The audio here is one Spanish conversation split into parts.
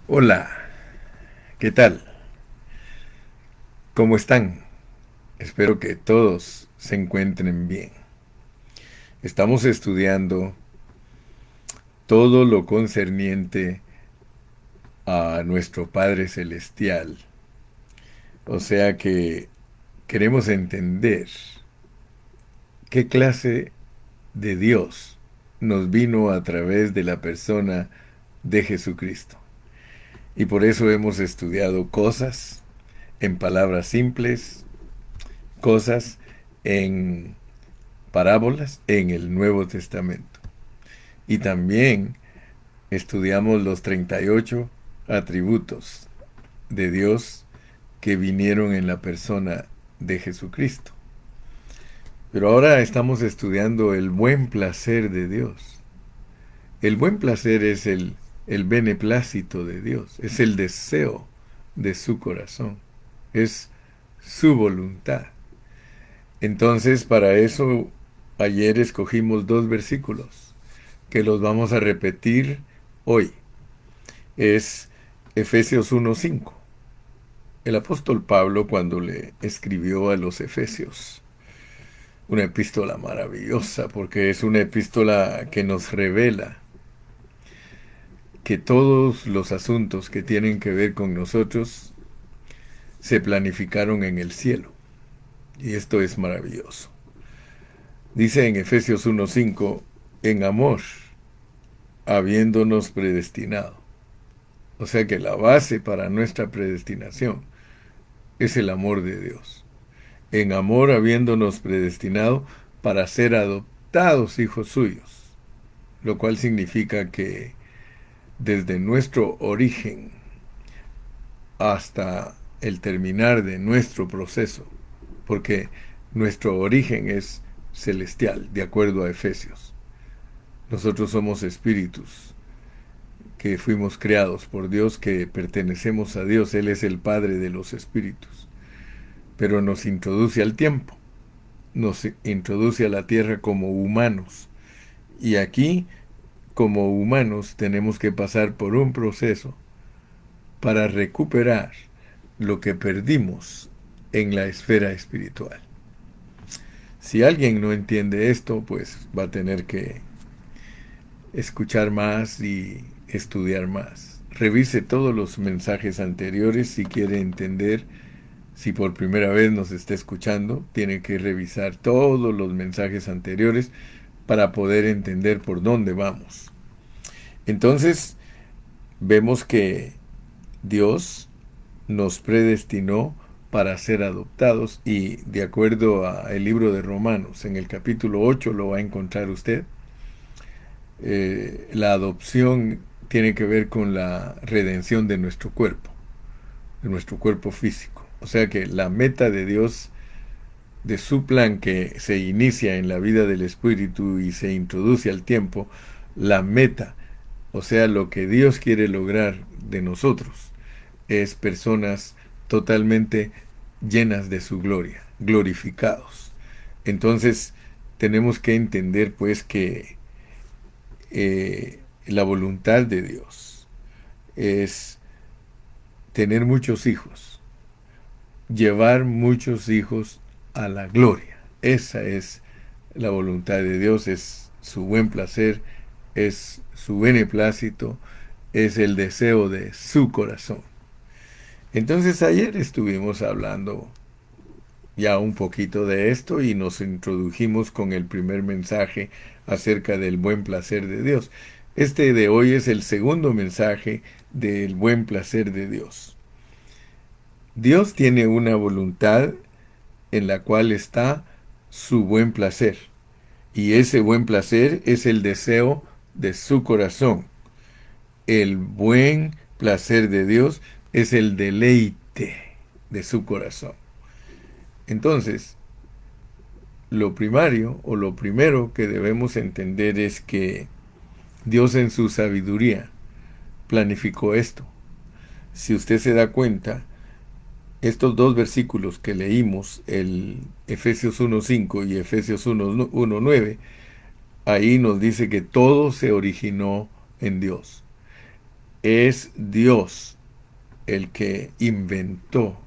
Hola, ¿qué tal? ¿Cómo están? Espero que todos se encuentren bien. Estamos estudiando todo lo concerniente a nuestro Padre Celestial. O sea que queremos entender qué clase de Dios nos vino a través de la persona de Jesucristo. Y por eso hemos estudiado cosas en palabras simples, cosas en parábolas en el Nuevo Testamento. Y también estudiamos los 38 atributos de Dios que vinieron en la persona de Jesucristo. Pero ahora estamos estudiando el buen placer de Dios. El buen placer es el beneplácito de Dios, es el deseo de su corazón, es su voluntad. Entonces, para eso, ayer escogimos dos versículos que los vamos a repetir hoy. Es Efesios 1:5. El apóstol Pablo, cuando le escribió a los Efesios, una epístola maravillosa, porque es una epístola que nos revela que todos los asuntos que tienen que ver con nosotros se planificaron en el cielo. Y esto es maravilloso. Dice en Efesios 1:5, en amor, habiéndonos predestinado. O sea que la base para nuestra predestinación es el amor de Dios. En amor habiéndonos predestinado para ser adoptados hijos suyos, lo cual significa que desde nuestro origen hasta el terminar de nuestro proceso, porque nuestro origen es celestial, de acuerdo a Efesios. Nosotros somos espíritus que fuimos creados por Dios, que pertenecemos a Dios. Él es el Padre de los espíritus. Pero nos introduce al tiempo, nos introduce a la tierra como humanos. Y aquí, como humanos, tenemos que pasar por un proceso para recuperar lo que perdimos en la esfera espiritual. Si alguien no entiende esto, pues va a tener que escuchar más y estudiar más. Revise todos los mensajes anteriores si quiere entender. Si por primera vez nos está escuchando, tiene que revisar todos los mensajes anteriores para poder entender por dónde vamos. Entonces, vemos que Dios nos predestinó para ser adoptados y de acuerdo al libro de Romanos, en el capítulo 8 lo va a encontrar usted. La adopción tiene que ver con la redención de nuestro cuerpo físico. O sea que la meta de Dios, de su plan que se inicia en la vida del Espíritu y se introduce al tiempo, la meta, o sea, lo que Dios quiere lograr de nosotros, es personas totalmente llenas de su gloria, glorificados. Entonces, tenemos que entender pues que la voluntad de Dios es tener muchos hijos, llevar muchos hijos a la gloria. Esa es la voluntad de Dios, es su buen placer, es su beneplácito, es el deseo de su corazón. Entonces ayer estuvimos hablando ya un poquito de esto y nos introdujimos con el primer mensaje acerca del buen placer de Dios. Este de hoy es el segundo mensaje del buen placer de Dios. Dios tiene una voluntad en la cual está su buen placer. Y ese buen placer es el deseo de su corazón. El buen placer de Dios es el deleite de su corazón. Entonces, lo primario o lo primero que debemos entender es que Dios en su sabiduría planificó esto. Si usted se da cuenta, estos dos versículos que leímos, el Efesios 1:5 y Efesios 1:9, ahí nos dice que todo se originó en Dios. Es Dios el que inventó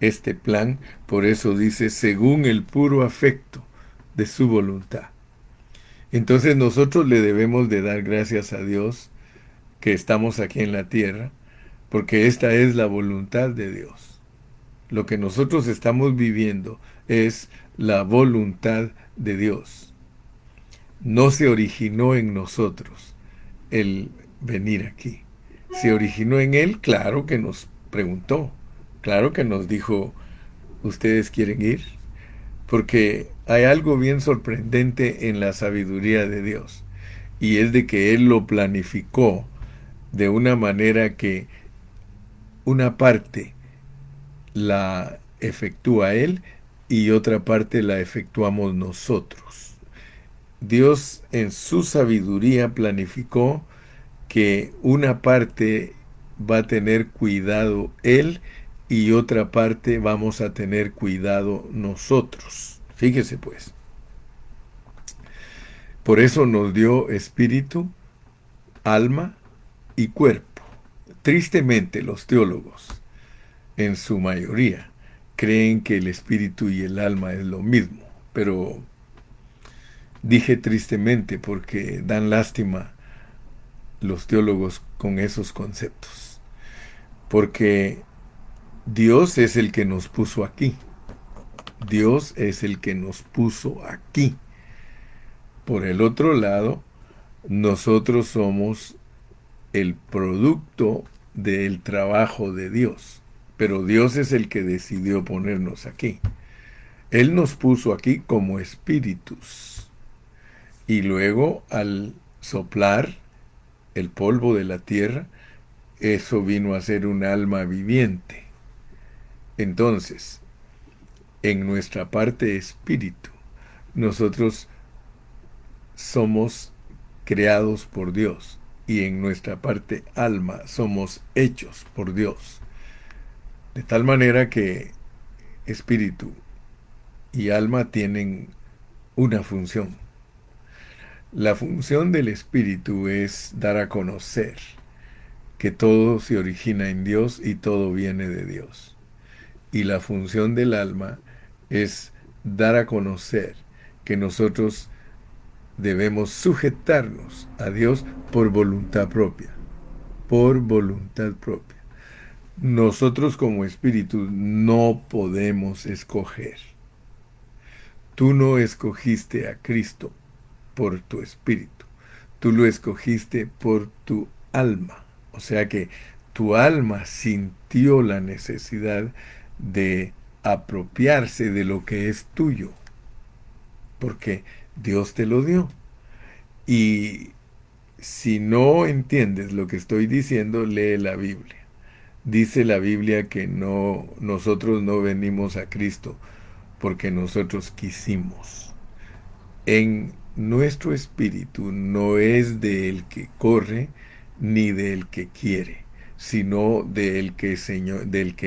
este plan, por eso dice, según el puro afecto de su voluntad. Entonces nosotros le debemos de dar gracias a Dios que estamos aquí en la tierra, porque esta es la voluntad de Dios. Lo que nosotros estamos viviendo es la voluntad de Dios. No se originó en nosotros el venir aquí. Se originó en Él, claro que nos preguntó, claro que nos dijo, ¿ustedes quieren ir? Porque hay algo bien sorprendente en la sabiduría de Dios, y es de que Él lo planificó de una manera que una parte la efectúa Él y otra parte la efectuamos nosotros. Dios en su sabiduría planificó que una parte va a tener cuidado Él y otra parte vamos a tener cuidado nosotros. Fíjese pues. Por eso nos dio espíritu, alma y cuerpo. Tristemente los teólogos, en su mayoría, creen que el espíritu y el alma es lo mismo, pero dije tristemente porque dan lástima los teólogos con esos conceptos, porque Dios es el que nos puso aquí. Dios es el que nos puso aquí. Por el otro lado, nosotros somos el producto del trabajo de Dios. Pero Dios es el que decidió ponernos aquí. Él nos puso aquí como espíritus. Y luego, al soplar el polvo de la tierra, eso vino a ser un alma viviente. Entonces, en nuestra parte espíritu, nosotros somos creados por Dios y en nuestra parte alma somos hechos por Dios. De tal manera que espíritu y alma tienen una función. La función del espíritu es dar a conocer que todo se origina en Dios y todo viene de Dios. Y la función del alma es dar a conocer que nosotros debemos sujetarnos a Dios por voluntad propia, por voluntad propia. Nosotros como espíritu no podemos escoger. Tú no escogiste a Cristo por tu espíritu, tú lo escogiste por tu alma. O sea que tu alma sintió la necesidad de apropiarse de lo que es tuyo, porque Dios te lo dio. Y si no entiendes lo que estoy diciendo, lee la Biblia. Dice la Biblia que no, nosotros no venimos a Cristo porque nosotros quisimos. En nuestro espíritu no es del que corre ni del que quiere, sino del que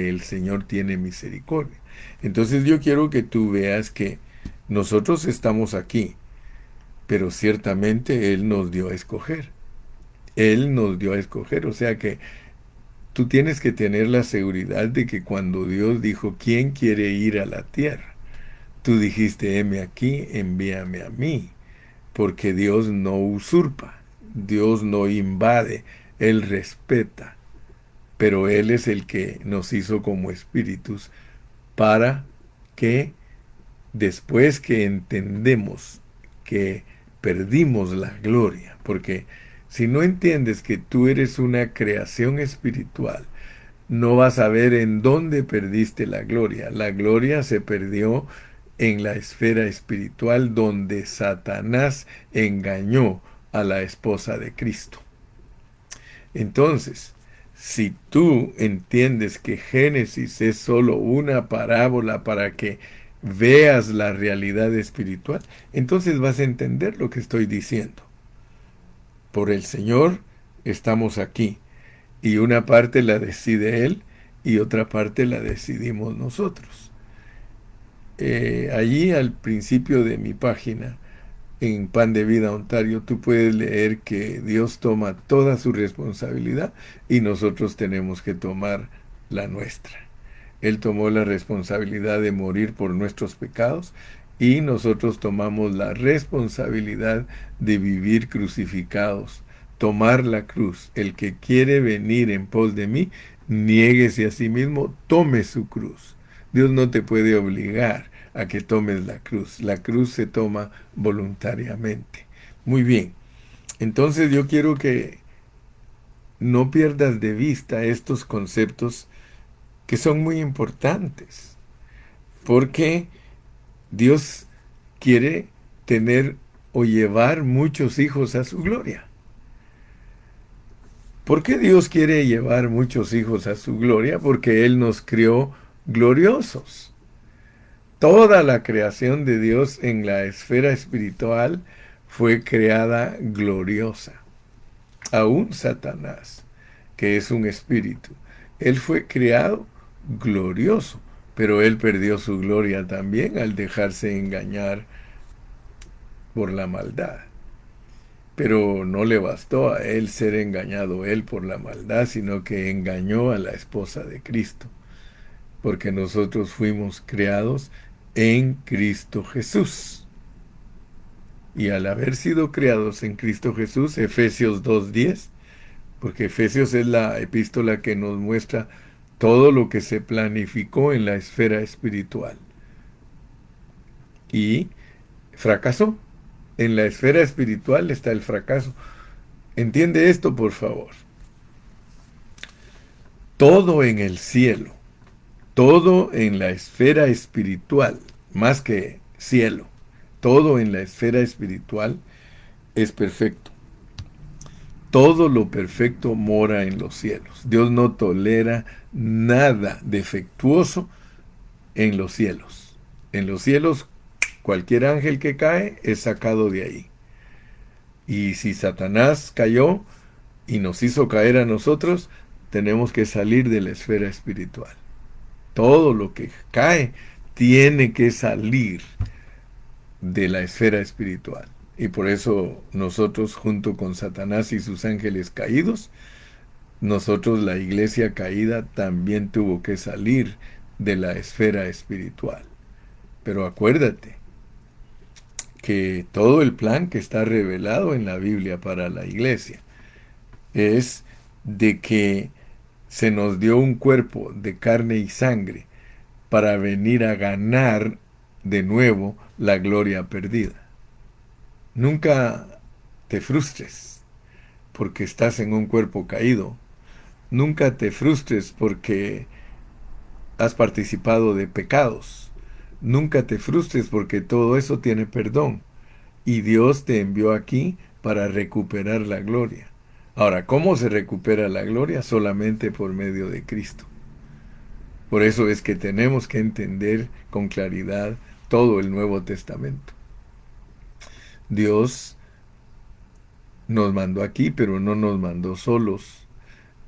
el Señor tiene misericordia. Entonces yo quiero que tú veas que nosotros estamos aquí, pero ciertamente Él nos dio a escoger. Él nos dio a escoger, o sea que tú tienes que tener la seguridad de que cuando Dios dijo, ¿quién quiere ir a la tierra? Tú dijiste, heme aquí, envíame a mí, porque Dios no usurpa, Dios no invade, Él respeta, pero Él es el que nos hizo como espíritus para que después que entendemos que perdimos la gloria, porque si no entiendes que tú eres una creación espiritual, no vas a ver en dónde perdiste la gloria. La gloria se perdió en la esfera espiritual donde Satanás engañó a la esposa de Cristo. Entonces, si tú entiendes que Génesis es solo una parábola para que veas la realidad espiritual, entonces vas a entender lo que estoy diciendo. Por el Señor estamos aquí, y una parte la decide Él y otra parte la decidimos nosotros. Allí al principio de mi página en Pan de Vida Ontario, tú puedes leer que Dios toma toda su responsabilidad y nosotros tenemos que tomar la nuestra. Él tomó la responsabilidad de morir por nuestros pecados y nosotros tomamos la responsabilidad de vivir crucificados, tomar la cruz. El que quiere venir en pos de mí, niéguese a sí mismo, tome su cruz. Dios no te puede obligar a que tomes la cruz. La cruz se toma voluntariamente. Muy bien. Entonces yo quiero que no pierdas de vista estos conceptos que son muy importantes, porque Dios quiere tener o llevar muchos hijos a su gloria. ¿Por qué Dios quiere llevar muchos hijos a su gloria? Porque Él nos crió gloriosos. Toda la creación de Dios en la esfera espiritual fue creada gloriosa. Aún Satanás, que es un espíritu, él fue creado glorioso, pero él perdió su gloria también al dejarse engañar por la maldad. Pero no le bastó a él ser engañado él por la maldad, sino que engañó a la esposa de Cristo, porque nosotros fuimos creados en Cristo Jesús. Y al haber sido creados en Cristo Jesús, Efesios 2:10, porque Efesios es la epístola que nos muestra todo lo que se planificó en la esfera espiritual. Y fracasó. En la esfera espiritual está el fracaso. Entiende esto, por favor. Todo en el cielo, todo en la esfera espiritual, más que cielo, todo en la esfera espiritual es perfecto. Todo lo perfecto mora en los cielos. Dios no tolera nada defectuoso en los cielos. En los cielos, cualquier ángel que cae es sacado de ahí. Y si Satanás cayó y nos hizo caer a nosotros, tenemos que salir de la esfera espiritual. Todo lo que cae tiene que salir de la esfera espiritual. Y por eso nosotros, junto con Satanás y sus ángeles caídos, nosotros, la iglesia caída, también tuvo que salir de la esfera espiritual. Pero acuérdate que todo el plan que está revelado en la Biblia para la iglesia es de que se nos dio un cuerpo de carne y sangre para venir a ganar de nuevo la gloria perdida. Nunca te frustres porque estás en un cuerpo caído. Nunca te frustres porque has participado de pecados. Nunca te frustres porque todo eso tiene perdón. Y Dios te envió aquí para recuperar la gloria. Ahora, ¿cómo se recupera la gloria? Solamente por medio de Cristo. Por eso es que tenemos que entender con claridad todo el Nuevo Testamento. Dios nos mandó aquí, pero no nos mandó solos.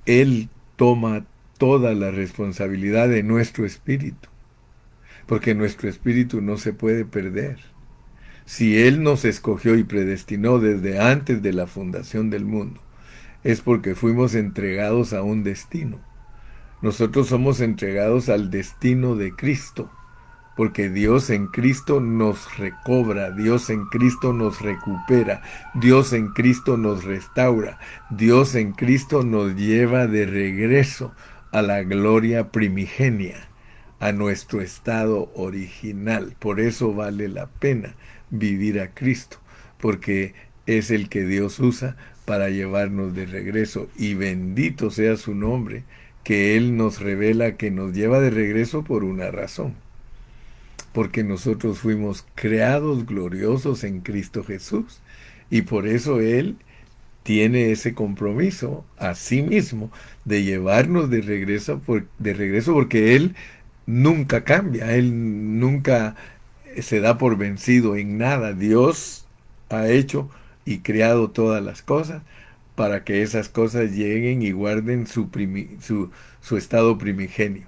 Él toma toda la responsabilidad de nuestro espíritu, porque nuestro espíritu no se puede perder. Si Él nos escogió y predestinó desde antes de la fundación del mundo, es porque fuimos entregados a un destino. Nosotros somos entregados al destino de Cristo, porque Dios en Cristo nos recobra, Dios en Cristo nos recupera, Dios en Cristo nos restaura, Dios en Cristo nos lleva de regreso a la gloria primigenia, a nuestro estado original. Por eso vale la pena vivir a Cristo, porque es el que Dios usa para llevarnos de regreso. Y bendito sea su nombre, que Él nos revela que nos lleva de regreso por una razón. Porque nosotros fuimos creados gloriosos en Cristo Jesús. Y por eso Él tiene ese compromiso a sí mismo de llevarnos de regreso, porque Él nunca cambia, Él nunca se da por vencido en nada. Dios ha hecho y creado todas las cosas para que esas cosas lleguen y guarden su estado primigenio.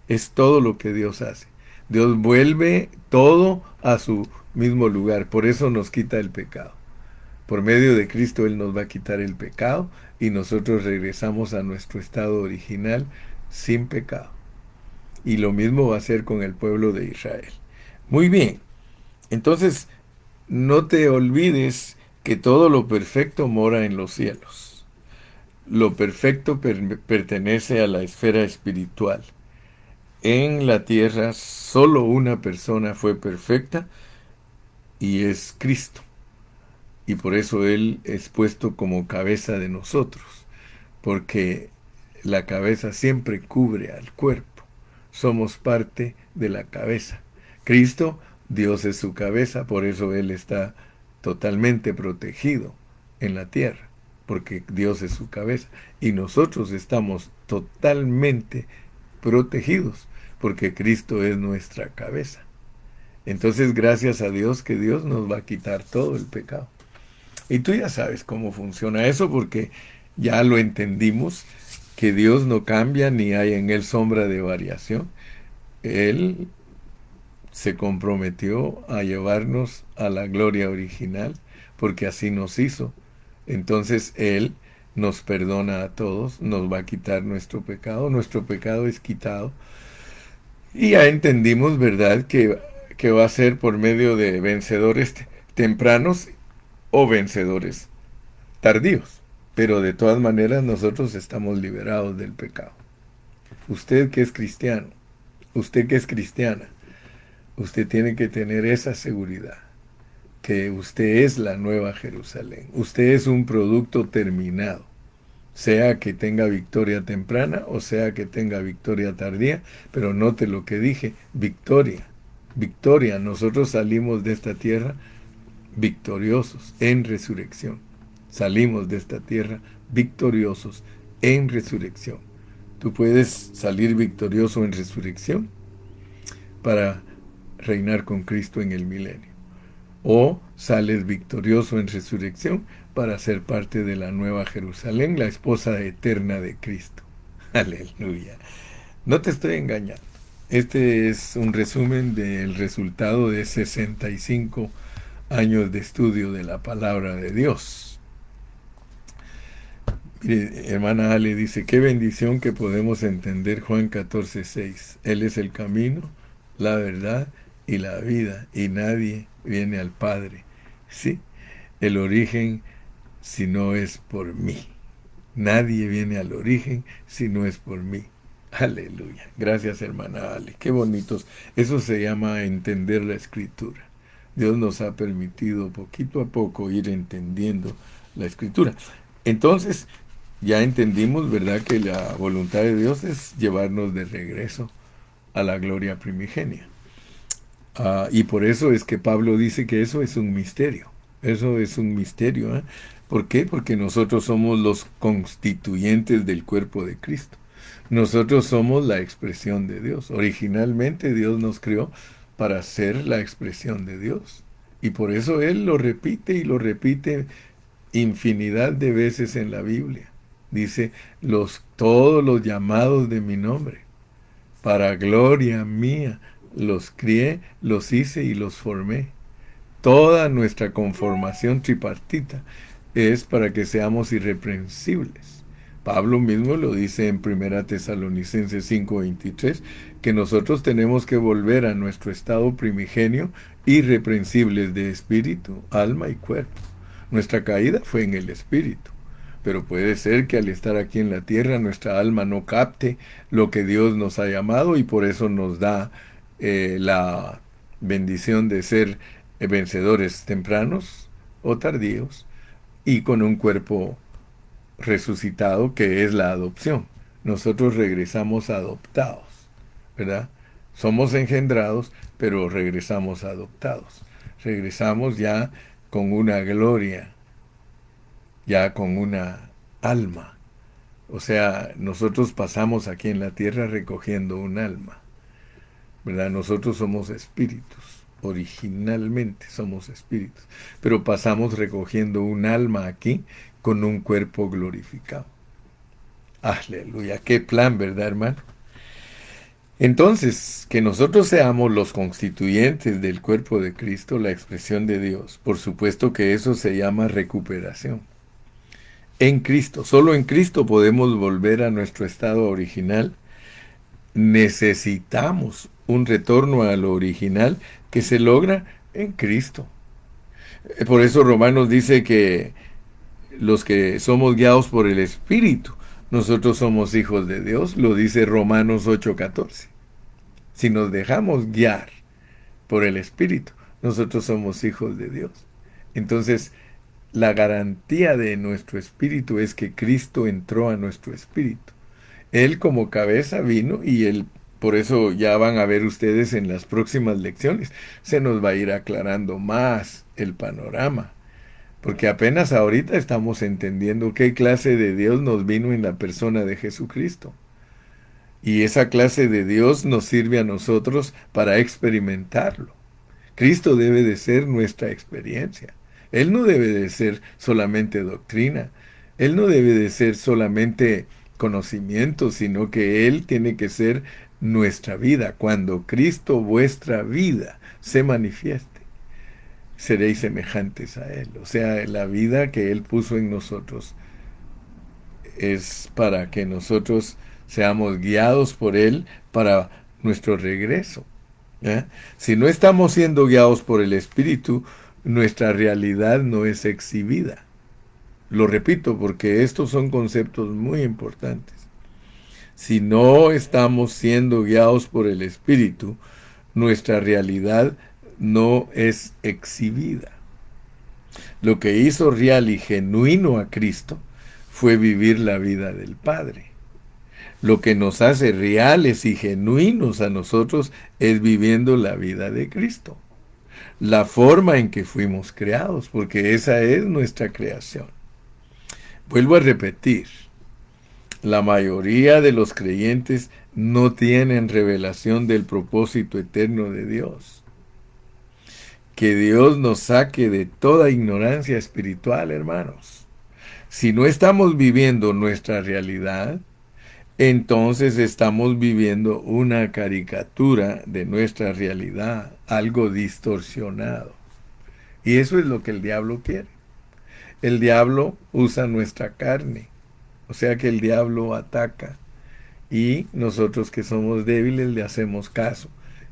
Es todo lo que Dios hace. Dios vuelve todo a su mismo lugar. Por eso nos quita el pecado. Por medio de Cristo Él nos va a quitar el pecado y nosotros regresamos a nuestro estado original sin pecado. Y lo mismo va a ser con el pueblo de Israel. Muy bien, entonces no te olvides que todo lo perfecto mora en los cielos. Lo perfecto pertenece a la esfera espiritual. En la tierra solo una persona fue perfecta y es Cristo. Y por eso Él es puesto como cabeza de nosotros, porque la cabeza siempre cubre al cuerpo. Somos parte de la cabeza. Cristo, Dios es su cabeza, por eso Él está totalmente protegido en la tierra, porque Dios es su cabeza. Y nosotros estamos totalmente protegidos, porque Cristo es nuestra cabeza. Entonces, gracias a Dios que Dios nos va a quitar todo el pecado. Y tú ya sabes cómo funciona eso porque ya lo entendimos, que Dios no cambia ni hay en Él sombra de variación. Él se comprometió a llevarnos a la gloria original porque así nos hizo. Entonces Él nos perdona a todos, nos va a quitar nuestro pecado es quitado. Y ya entendimos, ¿verdad?, que va a ser por medio de vencedores tempranos o vencedores tardíos, pero de todas maneras nosotros estamos liberados del pecado. Usted que es cristiano, usted que es cristiana, usted tiene que tener esa seguridad, que usted es la nueva Jerusalén, usted es un producto terminado, sea que tenga victoria temprana o sea que tenga victoria tardía, pero note lo que dije, victoria, victoria, nosotros salimos de esta tierra victoriosos en resurrección. Salimos de esta tierra victoriosos en resurrección. Tú puedes salir victorioso en resurrección para reinar con Cristo en el milenio. O sales victorioso en resurrección para ser parte de la nueva Jerusalén, la esposa eterna de Cristo. Aleluya. No te estoy engañando. Este es un resumen del resultado de 65 años de estudio de la palabra de Dios. Mire, hermana Ale dice, qué bendición que podemos entender Juan 14:6. Él es el camino, la verdad y la vida, y nadie viene al Padre. Sí, el origen si no es por mí. Nadie viene al origen si no es por mí. Aleluya. Gracias, hermana Ale. Qué bonitos. Eso se llama entender la escritura. Dios nos ha permitido poquito a poco ir entendiendo la escritura. Entonces, ya entendimos, ¿verdad?, que la voluntad de Dios es llevarnos de regreso a la gloria primigenia. Y por eso es que Pablo dice que eso es un misterio. Eso es un misterio. ¿Por qué? Porque nosotros somos los constituyentes del cuerpo de Cristo. Nosotros somos la expresión de Dios. Originalmente Dios nos creó para ser la expresión de Dios. Y por eso Él lo repite y lo repite infinidad de veces en la Biblia. Dice, todos los llamados de mi nombre, para gloria mía, los crié, los hice y los formé. Toda nuestra conformación tripartita es para que seamos irreprensibles. Pablo mismo lo dice en 1 Tesalonicenses 5:23, que nosotros tenemos que volver a nuestro estado primigenio, irreprensibles de espíritu, alma y cuerpo. Nuestra caída fue en el espíritu, pero puede ser que al estar aquí en la tierra nuestra alma no capte lo que Dios nos ha llamado y por eso nos da la bendición de ser vencedores tempranos o tardíos y con un cuerpo resucitado que es la adopción. Nosotros regresamos adoptados, ¿verdad? Somos engendrados, pero regresamos adoptados. Regresamos ya con una gloria, ya con una alma. O sea, nosotros pasamos aquí en la tierra recogiendo un alma, ¿verdad? Nosotros somos espíritus, originalmente somos espíritus, pero pasamos recogiendo un alma aquí con un cuerpo glorificado. Aleluya, qué plan, ¿verdad, hermano? Entonces, que nosotros seamos los constituyentes del cuerpo de Cristo, la expresión de Dios, por supuesto que eso se llama recuperación. En Cristo, solo en Cristo podemos volver a nuestro estado original. Necesitamos un retorno a lo original que se logra en Cristo. Por eso Romanos dice que los que somos guiados por el Espíritu, nosotros somos hijos de Dios, lo dice Romanos 8:14. Si nos dejamos guiar por el Espíritu, nosotros somos hijos de Dios. Entonces, la garantía de nuestro espíritu es que Cristo entró a nuestro espíritu. Él como cabeza vino y él, por eso ya van a ver ustedes en las próximas lecciones, se nos va a ir aclarando más el panorama. Porque apenas ahorita estamos entendiendo qué clase de Dios nos vino en la persona de Jesucristo. Y esa clase de Dios nos sirve a nosotros para experimentarlo. Cristo debe de ser nuestra experiencia. Él no debe de ser solamente doctrina. Él no debe de ser solamente conocimiento, sino que Él tiene que ser nuestra vida. Cuando Cristo, vuestra vida, se manifieste, seréis semejantes a Él. O sea, la vida que Él puso en nosotros es para que nosotros seamos guiados por Él para nuestro regreso. ¿Ya? Si no estamos siendo guiados por el Espíritu, nuestra realidad no es exhibida. Lo repito porque estos son conceptos muy importantes. Si no estamos siendo guiados por el Espíritu, nuestra realidad no es exhibida. Lo que hizo real y genuino a Cristo fue vivir la vida del Padre. Lo que nos hace reales y genuinos a nosotros es viviendo la vida de Cristo. La forma en que fuimos creados, porque esa es nuestra creación. Vuelvo a repetir, la mayoría de los creyentes no tienen revelación del propósito eterno de Dios. Que Dios nos saque de toda ignorancia espiritual, hermanos. Si no estamos viviendo nuestra realidad, entonces estamos viviendo una caricatura de nuestra realidad, algo distorsionado. Y eso es lo que el diablo quiere. El diablo usa nuestra carne, o sea que el diablo ataca y nosotros que somos débiles le hacemos caso.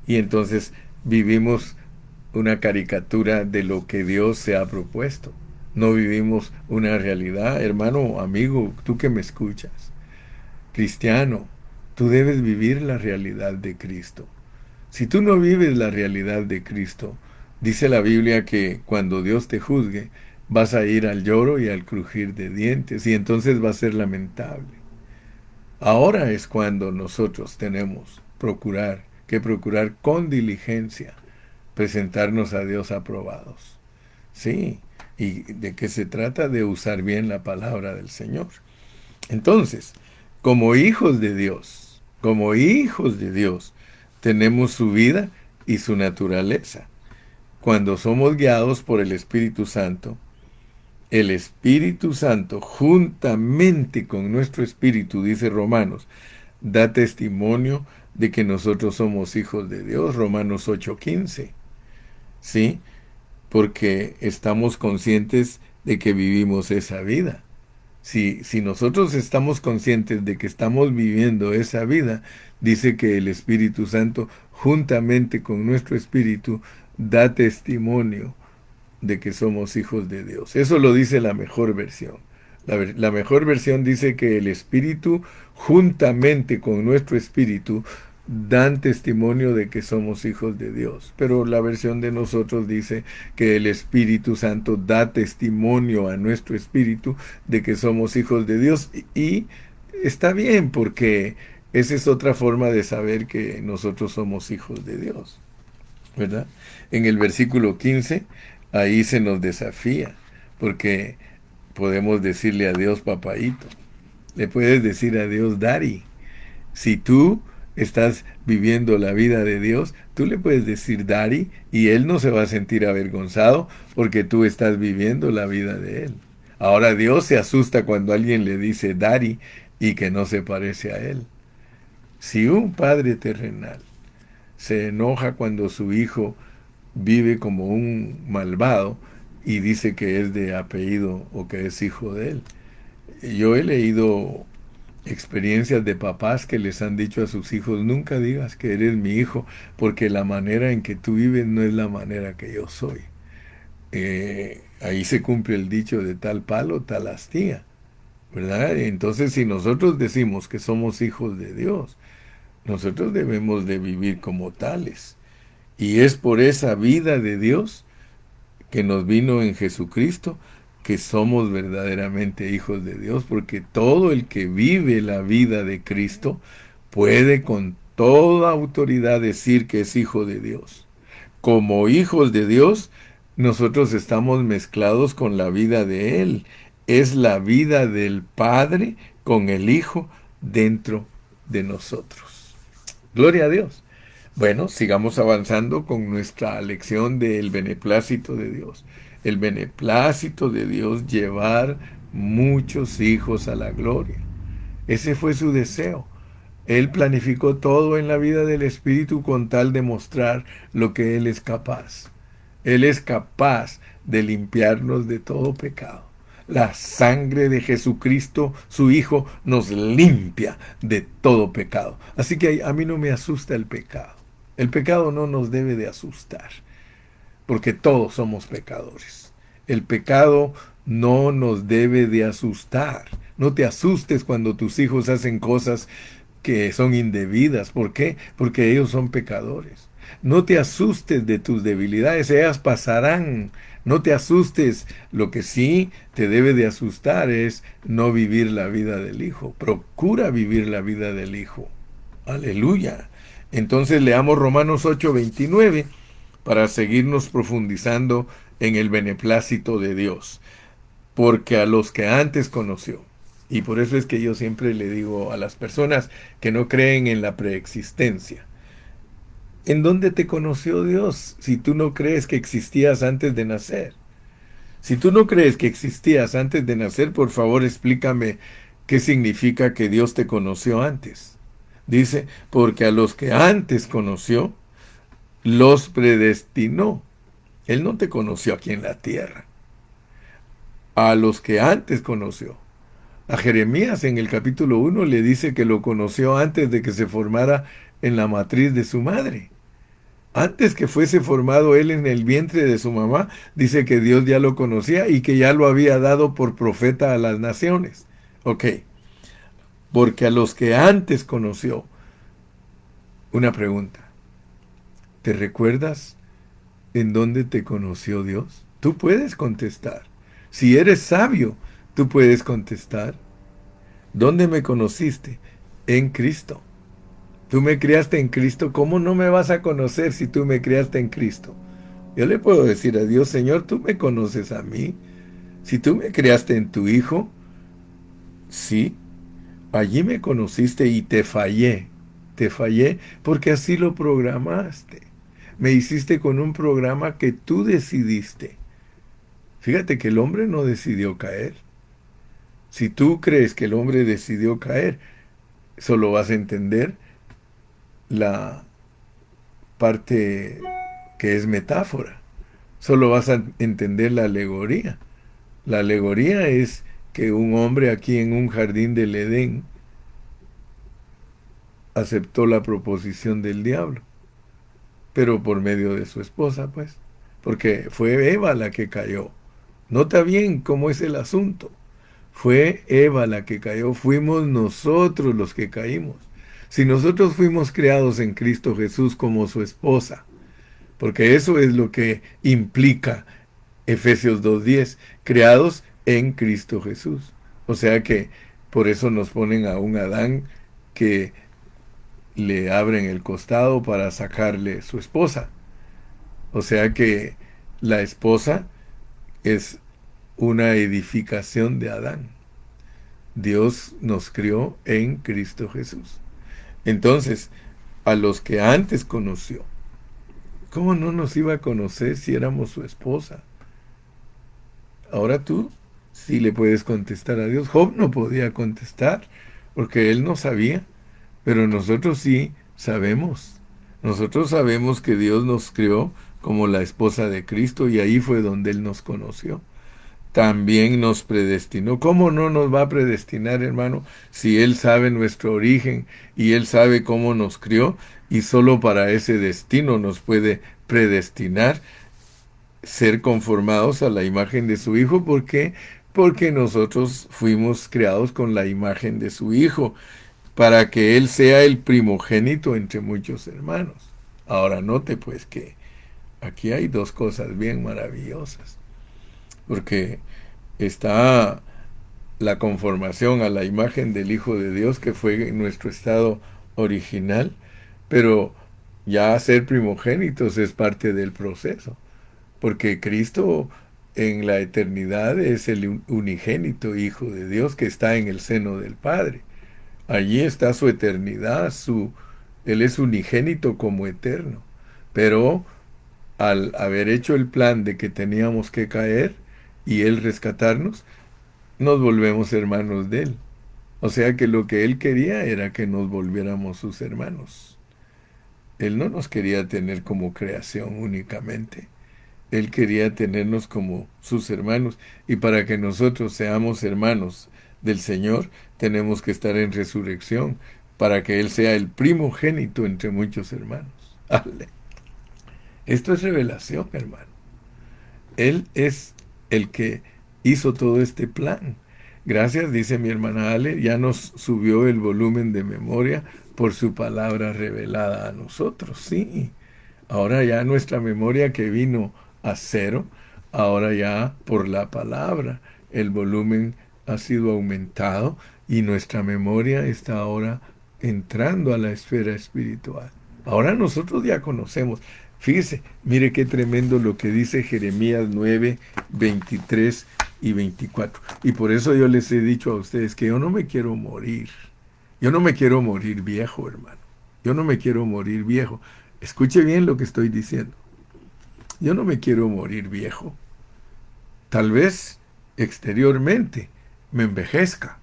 Y entonces vivimos una caricatura de lo que Dios se ha propuesto. No vivimos una realidad, hermano, amigo, tú que me escuchas. Cristiano, tú debes vivir la realidad de Cristo. Si tú no vives la realidad de Cristo, dice la Biblia que cuando Dios te juzgue, vas a ir al lloro y al crujir de dientes, y entonces va a ser lamentable. Ahora es cuando nosotros tenemos que procurar con diligencia presentarnos a Dios aprobados. Sí, y de qué se trata de usar bien la palabra del Señor. Entonces, como hijos de Dios, tenemos su vida y su naturaleza. Cuando somos guiados por el Espíritu Santo, juntamente con nuestro espíritu, dice Romanos, da testimonio de que nosotros somos hijos de Dios, Romanos 8:15. ¿Sí? Porque estamos conscientes de que vivimos esa vida. Si nosotros estamos conscientes de que estamos viviendo esa vida, dice que el Espíritu Santo, juntamente con nuestro espíritu, da testimonio de que somos hijos de Dios. Eso lo dice la mejor versión. La mejor versión dice que el Espíritu, juntamente con nuestro espíritu, dan testimonio de que somos hijos de Dios. Pero la versión de nosotros dice que el Espíritu Santo da testimonio a nuestro espíritu de que somos hijos de Dios. Y está bien, porque esa es otra forma de saber que nosotros somos hijos de Dios, ¿verdad? En el versículo 15, ahí se nos desafía, porque podemos decirle a Dios papaíto, le puedes decir a Dios daddy. Si tú estás viviendo la vida de Dios, tú le puedes decir daddy y Él no se va a sentir avergonzado porque tú estás viviendo la vida de Él. Ahora Dios se asusta cuando alguien le dice daddy y que no se parece a Él. Si un padre terrenal se enoja cuando su hijo vive como un malvado y dice que es de apellido o que es hijo de él. Yo he leído experiencias de papás que les han dicho a sus hijos, nunca digas que eres mi hijo, porque la manera en que tú vives no es la manera que yo soy. Ahí se cumple el dicho de tal palo, tal astilla, ¿verdad? Entonces, si nosotros decimos que somos hijos de Dios, nosotros debemos de vivir como tales. Y es por esa vida de Dios que nos vino en Jesucristo, que somos verdaderamente hijos de Dios, porque todo el que vive la vida de Cristo puede con toda autoridad decir que es hijo de Dios. Como hijos de Dios, nosotros estamos mezclados con la vida de Él. Es la vida del Padre con el Hijo dentro de nosotros. Gloria a Dios. Bueno, sigamos avanzando con nuestra lección del beneplácito de Dios. El beneplácito de Dios, llevar muchos hijos a la gloria. Ese fue su deseo. Él planificó todo en la vida del Espíritu con tal de mostrar lo que Él es capaz. Él es capaz de limpiarnos de todo pecado. La sangre de Jesucristo, su Hijo, nos limpia de todo pecado. Así que a mí no me asusta el pecado. El pecado no nos debe de asustar, porque todos somos pecadores. El pecado no nos debe de asustar. No te asustes cuando tus hijos hacen cosas que son indebidas. ¿Por qué? Porque ellos son pecadores. No te asustes de tus debilidades, ellas pasarán. No te asustes. Lo que sí te debe de asustar es no vivir la vida del Hijo. Procura vivir la vida del Hijo. Aleluya. Entonces leamos Romanos 8:29 para seguirnos profundizando en el beneplácito de Dios. Porque a los que antes conoció, y por eso es que yo siempre le digo a las personas que no creen en la preexistencia, ¿en dónde te conoció Dios si tú no crees que existías antes de nacer? Si tú no crees que existías antes de nacer, por favor explícame qué significa que Dios te conoció antes. Dice, porque a los que antes conoció, los predestinó. Él no te conoció aquí en la tierra. A los que antes conoció. A Jeremías en el capítulo 1 le dice que lo conoció antes de que se formara en la matriz de su madre. Antes que fuese formado él en el vientre de su mamá, dice que Dios ya lo conocía y que ya lo había dado por profeta a las naciones. Ok, porque a los que antes conoció, una pregunta, ¿te recuerdas en dónde te conoció Dios? Tú puedes contestar. Si eres sabio, tú puedes contestar. ¿Dónde me conociste? En Cristo. Tú me criaste en Cristo. ¿Cómo no me vas a conocer si tú me criaste en Cristo? Yo le puedo decir a Dios, Señor, tú me conoces a mí. Si tú me criaste en tu Hijo, sí, allí me conociste y te fallé. Te fallé porque así lo programaste. Me hiciste con un programa que tú decidiste. Fíjate que el hombre no decidió caer. Si tú crees que el hombre decidió caer, solo vas a entender la parte que es metáfora. Solo vas a entender la alegoría. La alegoría es que un hombre aquí en un jardín del Edén aceptó la proposición del diablo, pero por medio de su esposa, pues, porque fue Eva la que cayó. Nota bien cómo es el asunto. Fue Eva la que cayó, fuimos nosotros los que caímos. Si nosotros fuimos creados en Cristo Jesús como su esposa, porque eso es lo que implica Efesios 2:10, creados en Cristo Jesús. O sea que por eso nos ponen a un Adán que le abren el costado para sacarle su esposa. O sea que la esposa es una edificación de Adán. Dios nos crió en Cristo Jesús. Entonces, a los que antes conoció, ¿cómo no nos iba a conocer si éramos su esposa? Ahora tú sí le puedes contestar a Dios. Job no podía contestar porque él no sabía. pero nosotros sí sabemos. Nosotros sabemos que Dios nos creó como la esposa de Cristo y ahí fue donde Él nos conoció. También nos predestinó. ¿Cómo no nos va a predestinar, hermano, si Él sabe nuestro origen y Él sabe cómo nos crió y solo para ese destino nos puede predestinar ser conformados a la imagen de su Hijo? ¿Por qué? Porque nosotros fuimos creados con la imagen de su Hijo, para que Él sea el primogénito entre muchos hermanos. Ahora note pues que aquí hay dos cosas bien maravillosas, porque está la conformación a la imagen del Hijo de Dios, que fue nuestro estado original, pero ya ser primogénitos es parte del proceso, porque Cristo en la eternidad es el unigénito Hijo de Dios que está en el seno del Padre. Allí está su eternidad, Él es unigénito como eterno. Pero al haber hecho el plan de que teníamos que caer y Él rescatarnos, nos volvemos hermanos de Él. O sea que lo que Él quería era que nos volviéramos sus hermanos. Él no nos quería tener como creación únicamente. Él quería tenernos como sus hermanos. Y para que nosotros seamos hermanos del Señor, tenemos que estar en resurrección, para que Él sea el primogénito entre muchos hermanos. Ale. Esto es revelación, hermano. Él es el que hizo todo este plan. Gracias, dice mi hermana Ale, ya nos subió el volumen de memoria por su palabra revelada a nosotros. Sí, ahora ya nuestra memoria que vino a cero, ahora ya por la palabra el volumen ha sido aumentado y nuestra memoria está ahora entrando a la esfera espiritual. Ahora nosotros ya conocemos. Fíjese, mire qué tremendo lo que dice Jeremías 9, 23 y 24. Y por eso yo les he dicho a ustedes que yo no me quiero morir. Yo no me quiero morir viejo, hermano. Yo no me quiero morir viejo. Escuche bien lo que estoy diciendo. Yo no me quiero morir viejo. Tal vez exteriormente me envejezca,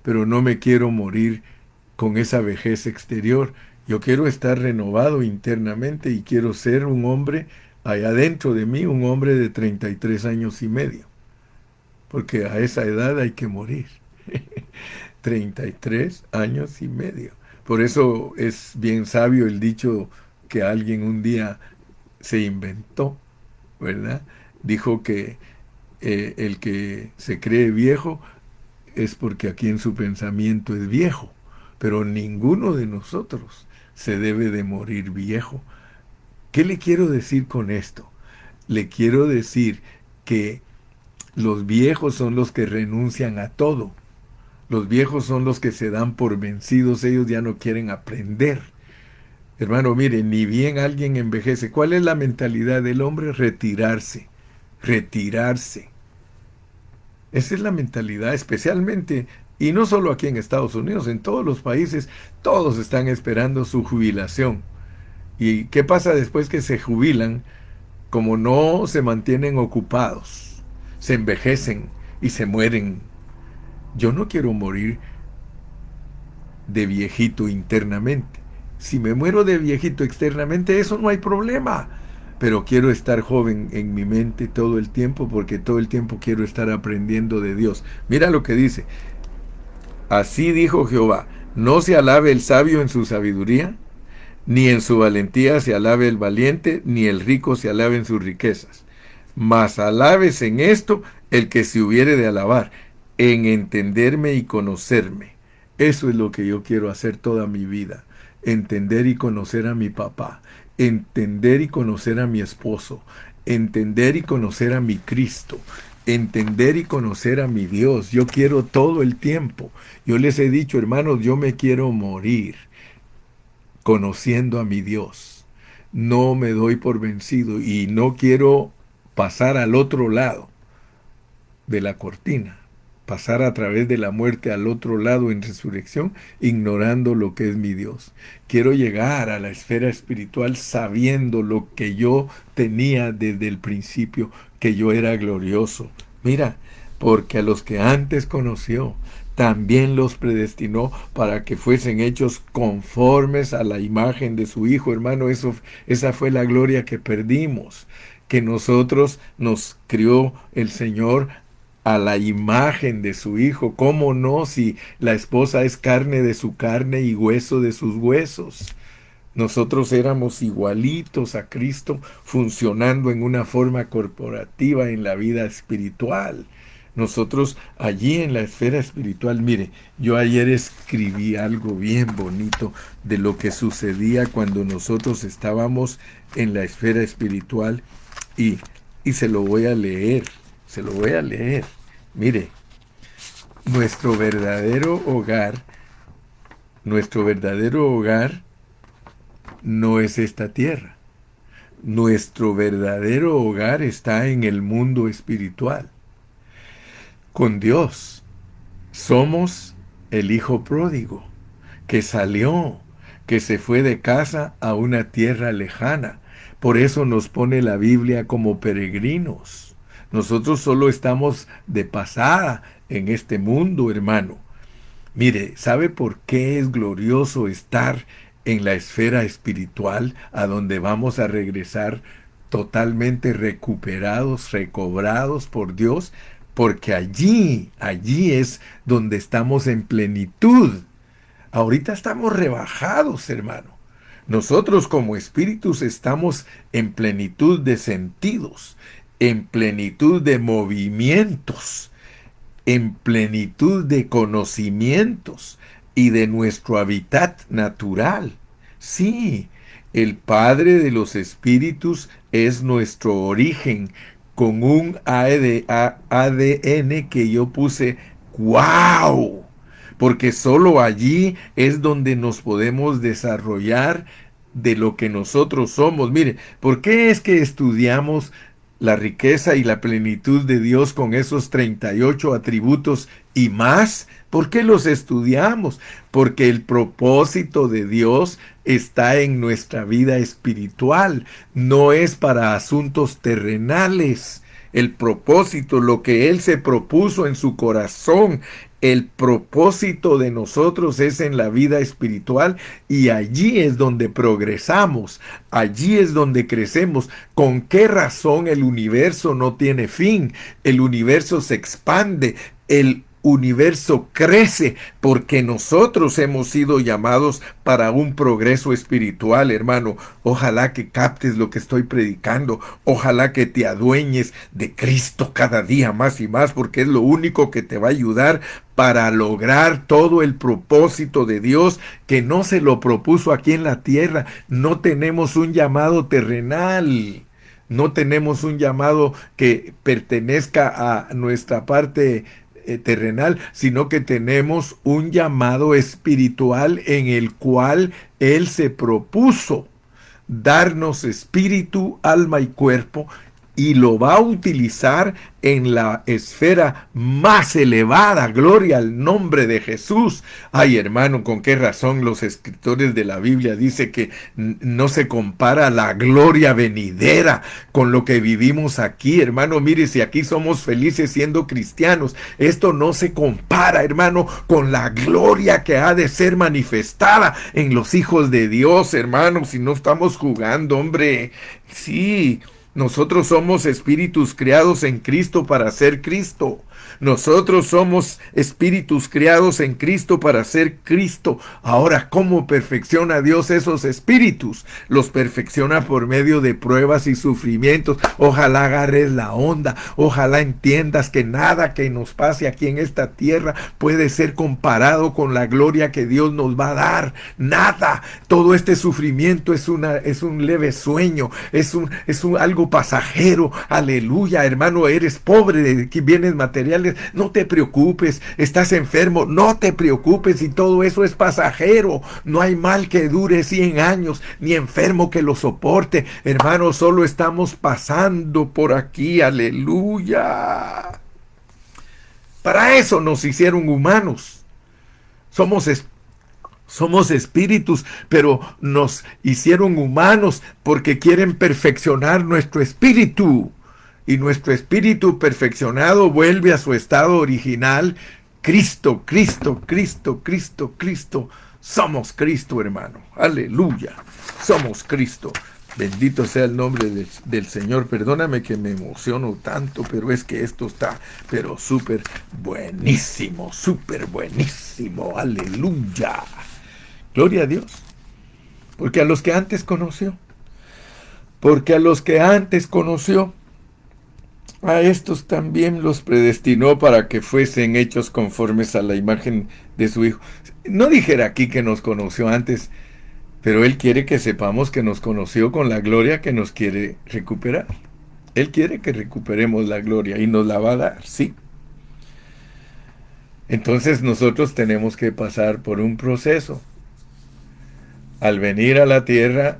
pero no me quiero morir con esa vejez exterior. Yo quiero estar renovado internamente y quiero ser un hombre allá dentro de mí, un hombre de 33 años y medio, porque a esa edad hay que morir. 33 años y medio. Por eso es bien sabio el dicho que alguien un día se inventó, ¿verdad? Dijo que el que se cree viejo es porque aquí en su pensamiento es viejo, pero ninguno de nosotros se debe de morir viejo. ¿Qué le quiero decir con esto? Le quiero decir que los viejos son los que renuncian a todo. Los viejos son los que se dan por vencidos, ellos ya no quieren aprender. Hermano, mire, ni bien alguien envejece. ¿Cuál es la mentalidad del hombre? Retirarse, retirarse. Esa es la mentalidad, especialmente, y no solo aquí en Estados Unidos, en todos los países, todos están esperando su jubilación. ¿Y qué pasa después que se jubilan? Como no se mantienen ocupados, se envejecen y se mueren. Yo no quiero morir de viejito internamente. Si me muero de viejito externamente, eso no hay problema. Pero quiero estar joven en mi mente todo el tiempo porque todo el tiempo quiero estar aprendiendo de Dios. Mira lo que dice. Así dijo Jehová, no se alabe el sabio en su sabiduría, ni en su valentía se alabe el valiente, ni el rico se alabe en sus riquezas. Mas alabes en esto el que se hubiere de alabar, en entenderme y conocerme. Eso es lo que yo quiero hacer toda mi vida. Entender y conocer a mi papá. Entender y conocer a mi esposo. Entender y conocer a mi Cristo. Entender y conocer a mi Dios. Yo quiero todo el tiempo. Yo les he dicho, hermanos, yo me quiero morir conociendo a mi Dios. No me doy por vencido y no quiero pasar al otro lado de la cortina, pasar a través de la muerte al otro lado en resurrección, ignorando lo que es mi Dios. Quiero llegar a la esfera espiritual sabiendo lo que yo tenía desde el principio, que yo era glorioso. Mira, porque a los que antes conoció, también los predestinó para que fuesen hechos conformes a la imagen de su Hijo. Hermano, esa fue la gloria que perdimos, que nosotros nos crió el Señor a la imagen de su Hijo. ¿Cómo no, si la esposa es carne de su carne y hueso de sus huesos? Nosotros éramos igualitos a Cristo, funcionando en una forma corporativa en la vida espiritual. Nosotros allí en la esfera espiritual, mire, yo ayer escribí algo bien bonito de lo que sucedía cuando nosotros estábamos en la esfera espiritual y, y se lo voy a leer, se lo voy a leer. Mire, nuestro verdadero hogar no es esta tierra. Nuestro verdadero hogar está en el mundo espiritual, con Dios. Somos el hijo pródigo, que salió, que se fue de casa a una tierra lejana. Por eso nos pone la Biblia como peregrinos. Nosotros solo estamos de pasada en este mundo, hermano. Mire, ¿sabe por qué es glorioso estar en la esfera espiritual, a donde vamos a regresar totalmente recuperados, recobrados por Dios? Porque allí es donde estamos en plenitud. Ahorita estamos rebajados, hermano. Nosotros como espíritus estamos en plenitud de sentidos, en plenitud de movimientos, en plenitud de conocimientos y de nuestro hábitat natural. Sí, el Padre de los Espíritus es nuestro origen, con un ADN que yo puse ¡wow! Porque solo allí es donde nos podemos desarrollar de lo que nosotros somos. Mire, ¿por qué es que estudiamos la riqueza y la plenitud de Dios con esos 38 atributos y más? ¿Por qué los estudiamos? Porque el propósito de Dios está en nuestra vida espiritual, no es para asuntos terrenales. El propósito, lo que Él se propuso en su corazón, el propósito de nosotros es en la vida espiritual, y allí es donde progresamos, allí es donde crecemos. ¿Con qué razón el universo no tiene fin? El universo se expande, el universo crece, porque nosotros hemos sido llamados para un progreso espiritual, hermano. Ojalá que captes lo que estoy predicando, ojalá que te adueñes de Cristo cada día más y más, porque es lo único que te va a ayudar para lograr todo el propósito de Dios, que no se lo propuso aquí en la tierra. No tenemos un llamado terrenal, no tenemos un llamado que pertenezca a nuestra parte terrenal, sino que tenemos un llamado espiritual en el cual Él se propuso darnos espíritu, alma y cuerpo, y lo va a utilizar en la esfera más elevada. Gloria al nombre de Jesús. Ay, hermano, ¿con qué razón los escritores de la Biblia dicen que no se compara la gloria venidera con lo que vivimos aquí? Hermano, mire, si aquí somos felices siendo cristianos, esto no se compara, hermano, con la gloria que ha de ser manifestada en los hijos de Dios, hermano. Si no estamos jugando, hombre. Sí. Nosotros somos espíritus creados en Cristo para ser Cristo. Nosotros somos espíritus creados en Cristo para ser Cristo. Ahora, ¿cómo perfecciona Dios esos espíritus? Los perfecciona por medio de pruebas y sufrimientos. Ojalá agarres la onda. Ojalá entiendas que nada que nos pase aquí en esta tierra puede ser comparado con la gloria que Dios nos va a dar. Nada. Todo este sufrimiento es un leve sueño. Es algo pasajero. Aleluya, hermano. Eres pobre de bienes materiales. No te preocupes. Estás enfermo. No te preocupes. Y todo eso es pasajero. No hay mal que dure 100 años, ni enfermo que lo soporte. Hermano, solo estamos pasando por aquí. Aleluya. Para eso nos hicieron humanos. Somos espíritus, pero nos hicieron humanos porque quieren perfeccionar nuestro espíritu. Y nuestro espíritu perfeccionado vuelve a su estado original, Cristo, Cristo, Cristo, Cristo, Cristo. Somos Cristo, hermano. Aleluya. Somos Cristo. Bendito sea el nombre del Señor. Perdóname que me emociono tanto, pero es que esto está, pero súper buenísimo, súper buenísimo. Aleluya. Gloria a Dios. Porque a los que antes conoció, porque a los que antes conoció, a estos también los predestinó para que fuesen hechos conformes a la imagen de su Hijo. No dijera aquí que nos conoció antes, pero Él quiere que sepamos que nos conoció con la gloria que nos quiere recuperar. Él quiere que recuperemos la gloria y nos la va a dar, sí. Entonces nosotros tenemos que pasar por un proceso. Al venir a la tierra,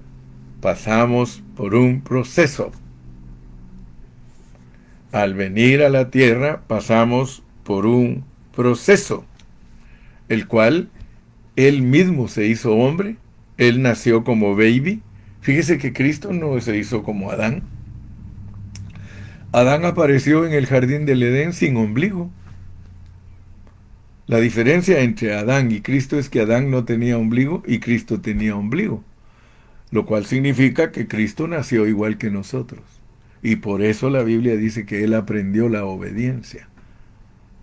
pasamos por un proceso. Al venir a la tierra, pasamos por un proceso, el cual Él mismo se hizo hombre. Él nació como baby. Fíjese que Cristo no se hizo como Adán. Adán apareció en el jardín del Edén sin ombligo. La diferencia entre Adán y Cristo es que Adán no tenía ombligo y Cristo tenía ombligo, lo cual significa que Cristo nació igual que nosotros. Y por eso la Biblia dice que Él aprendió la obediencia.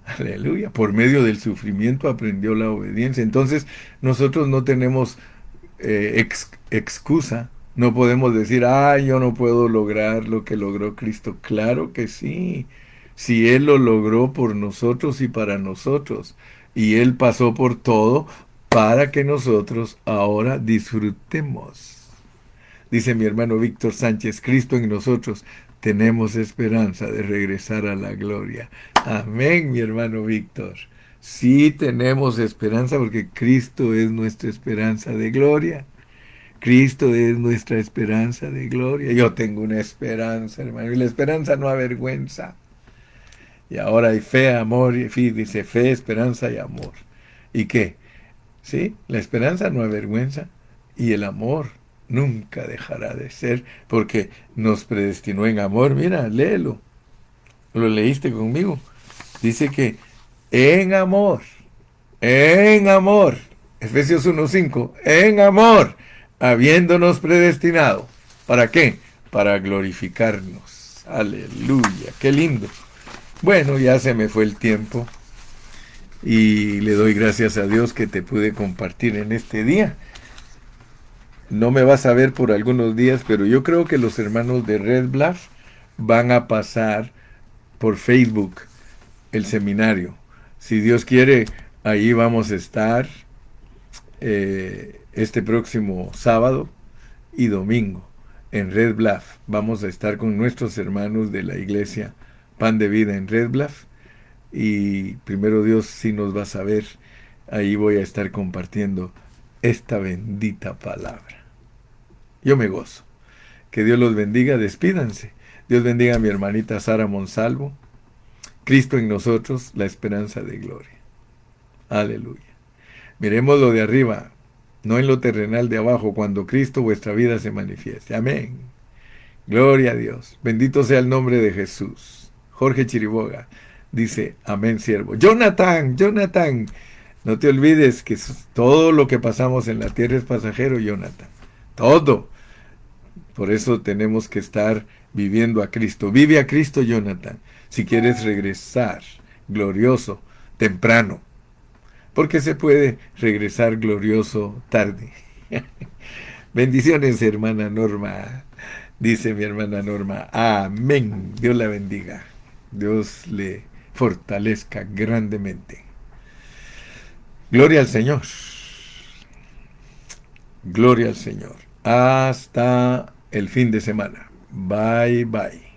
Aleluya. Por medio del sufrimiento aprendió la obediencia. Entonces nosotros no tenemos excusa. No podemos decir, yo no puedo lograr lo que logró Cristo. Claro que sí. Si Él lo logró por nosotros y para nosotros. Y Él pasó por todo para que nosotros ahora disfrutemos. Dice mi hermano Víctor Sánchez, Cristo en nosotros, tenemos esperanza de regresar a la gloria. Amén, mi hermano Víctor. Sí tenemos esperanza porque Cristo es nuestra esperanza de gloria. Cristo es nuestra esperanza de gloria. Yo tengo una esperanza, hermano, y la esperanza no avergüenza. Y ahora hay fe, amor, y dice fe, esperanza y amor. ¿Y qué? Sí, la esperanza no avergüenza y el amor nunca dejará de ser porque nos predestinó en amor. Mira, léelo. Lo leíste conmigo. Dice que en amor, Efesios 1:5, en amor, habiéndonos predestinado. ¿Para qué? Para glorificarnos. Aleluya, qué lindo. Bueno, ya se me fue el tiempo y le doy gracias a Dios que te pude compartir en este día. No me vas a ver por algunos días, pero yo creo que los hermanos de Red Bluff van a pasar por Facebook el seminario. Si Dios quiere, ahí vamos a estar este próximo sábado y domingo en Red Bluff. Vamos a estar con nuestros hermanos de la iglesia Pan de Vida en Red Bluff. Y primero Dios, si nos vas a ver, ahí voy a estar compartiendo esta bendita palabra. Yo me gozo. Que Dios los bendiga, despídanse. Dios bendiga a mi hermanita Sara Monsalvo. Cristo en nosotros, la esperanza de gloria. Aleluya. Miremos lo de arriba, no en lo terrenal de abajo, cuando Cristo vuestra vida se manifieste. Amén. Gloria a Dios. Bendito sea el nombre de Jesús. Jorge Chiriboga dice, amén, siervo. Jonathan, no te olvides que todo lo que pasamos en la tierra es pasajero, Jonathan. Todo. Por eso tenemos que estar viviendo a Cristo. Vive a Cristo, Jonathan, si quieres regresar glorioso temprano. Porque se puede regresar glorioso tarde. Bendiciones, hermana Norma. Dice mi hermana Norma. Amén. Dios la bendiga. Dios le fortalezca grandemente. Gloria al Señor. Gloria al Señor. Hasta el fin de semana. Bye, bye.